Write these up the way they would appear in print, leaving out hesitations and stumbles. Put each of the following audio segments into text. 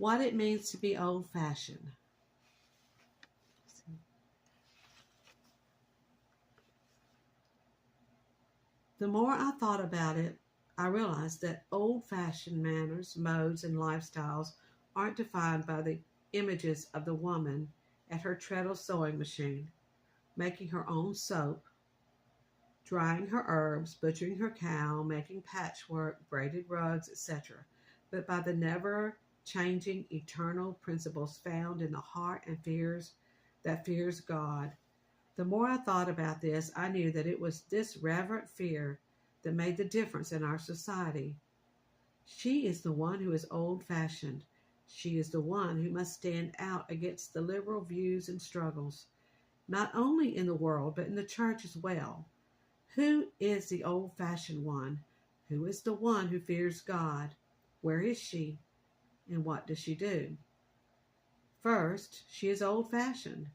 What it means to be old-fashioned. The more I thought about it, I realized that old-fashioned manners, modes, and lifestyles aren't defined by the images of the woman at her treadle sewing machine, making her own soap, drying her herbs, butchering her cow, making patchwork, braided rugs, etc., but by the never changing eternal principles found in the heart and fears that fears God. The more I thought about this, I knew that it was this reverent fear that made the difference in our society. She is the one who is old fashioned. She is the one who must stand out against the liberal views and struggles, not only in the world, but in the church as well. Who is the old fashioned one? Who is the one who fears God? Where is she? And what does she do? First, she is old fashioned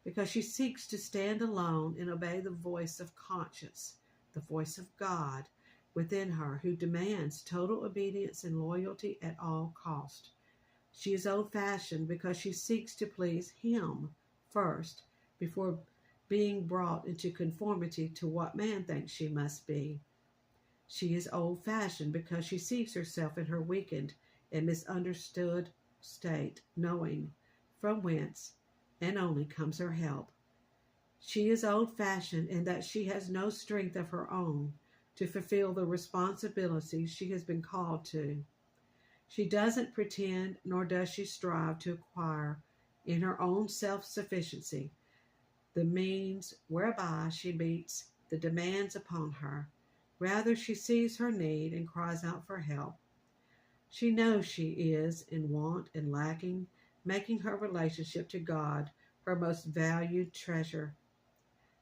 because she seeks to stand alone and obey the voice of conscience, the voice of God within her, who demands total obedience and loyalty at all cost. She is old-fashioned because she seeks to please Him first before being brought into conformity to what man thinks she must be. She is old-fashioned because she sees herself in her weakened and misunderstood state, knowing from whence and only comes her help. She is old-fashioned in that she has no strength of her own to fulfill the responsibilities she has been called to. She doesn't pretend, nor does she strive to acquire in her own self-sufficiency the means whereby she meets the demands upon her. Rather, she sees her need and cries out for help. She knows she is in want and lacking, making her relationship to God her most valued treasure.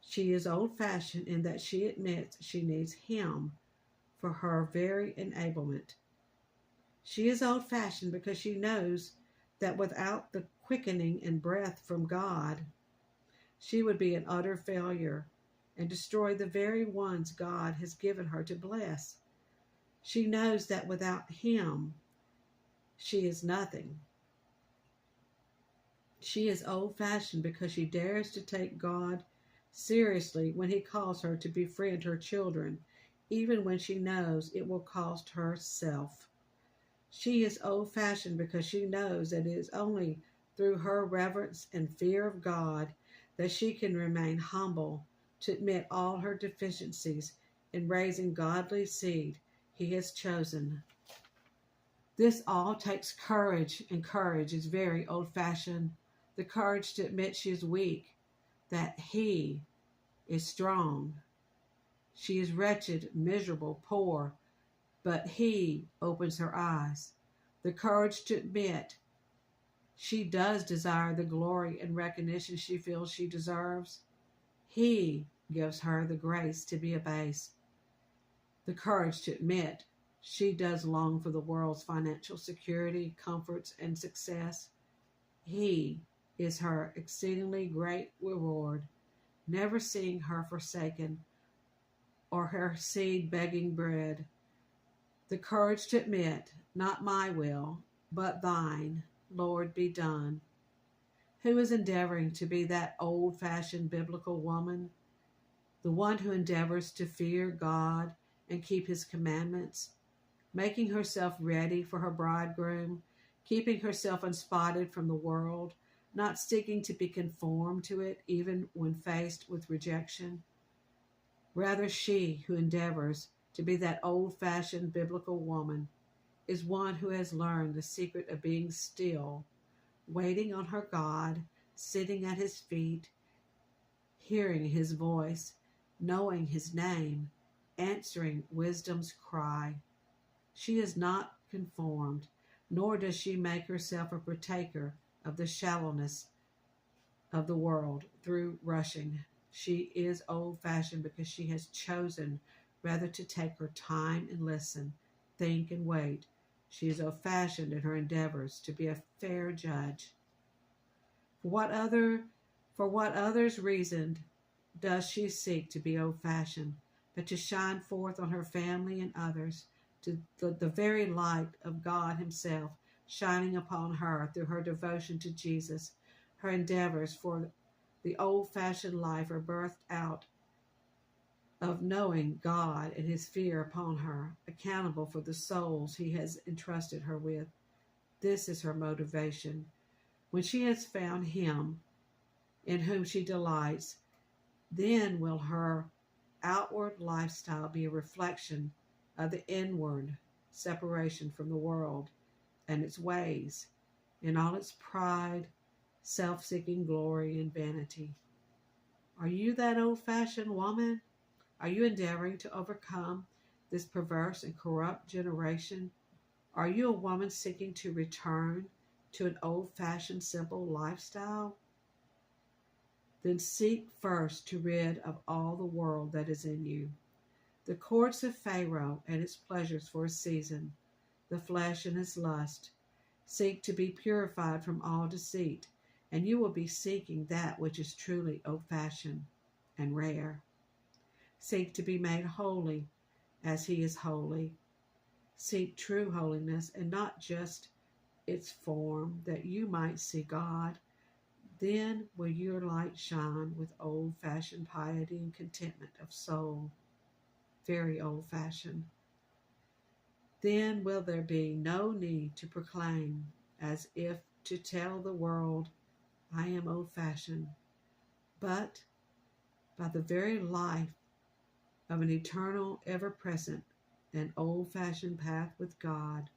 She is old-fashioned in that she admits she needs Him for her very enablement. She is old-fashioned because she knows that without the quickening and breath from God, she would be an utter failure and destroy the very ones God has given her to bless. She knows that without Him, she is nothing. She is old-fashioned because she dares to take God seriously when He calls her to befriend her children, even when she knows it will cost her self. She is old-fashioned because she knows that it is only through her reverence and fear of God that she can remain humble, to admit all her deficiencies in raising godly seed He has chosen. This all takes courage, and courage is very old-fashioned. The courage to admit she is weak, that He is strong. She is wretched, miserable, poor, but He opens her eyes. The courage to admit she does desire the glory and recognition she feels she deserves. He gives her the grace to be abased. The courage to admit she does long for the world's financial security, comforts, and success. He is her exceedingly great reward, never seeing her forsaken or her seed begging bread. The courage to admit, not my will, but thine, Lord, be done. Who is endeavoring to be that old-fashioned biblical woman? The one who endeavors to fear God and keep His commandments, making herself ready for her bridegroom, keeping herself unspotted from the world, not seeking to be conformed to it even when faced with rejection. Rather, she who endeavors to be that old-fashioned biblical woman is one who has learned the secret of being still, waiting on her God, sitting at His feet, hearing His voice, knowing His name, answering wisdom's cry. She is not conformed, nor does she make herself a partaker of the shallowness of the world through rushing. She is old-fashioned because she has chosen rather to take her time and listen, think and wait. She is old-fashioned in her endeavors to be a fair judge. For what others reasoned does she seek to be old-fashioned, but to shine forth on her family and others to the very light of God Himself, shining upon her through her devotion to Jesus. Her endeavors for the old-fashioned life are birthed out of knowing God and his fear upon her, accountable for the souls he has entrusted her with. This is her motivation. When she has found him in whom she delights, then will her outward lifestyle be a reflection of the inward separation from the world and its ways, in all its pride, self-seeking glory, and vanity. Are you that old-fashioned woman? Are you endeavoring to overcome this perverse and corrupt generation? Are you a woman seeking to return to an old-fashioned simple lifestyle? Then seek first to rid of all the world that is in you. The courts of Pharaoh and its pleasures for a season, the flesh and its lust. Seek to be purified from all deceit, and you will be seeking that which is truly old-fashioned and rare. Seek to be made holy as he is holy. Seek true holiness and not just its form, that you might see God. Then will your light shine with old-fashioned piety and contentment of soul, very old-fashioned. Then will there be no need to proclaim, as if to tell the world, I am old-fashioned, but by the very life of an eternal, ever-present, and old-fashioned path with God,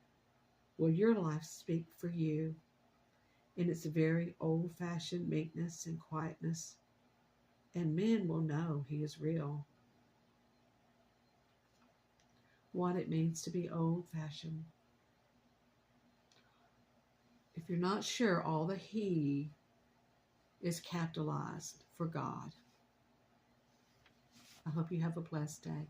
will your life speak for you in its very old-fashioned meekness and quietness, and men will know he is real. What it means to be old-fashioned. If you're not sure, all the he is capitalized for God. I hope you have a blessed day.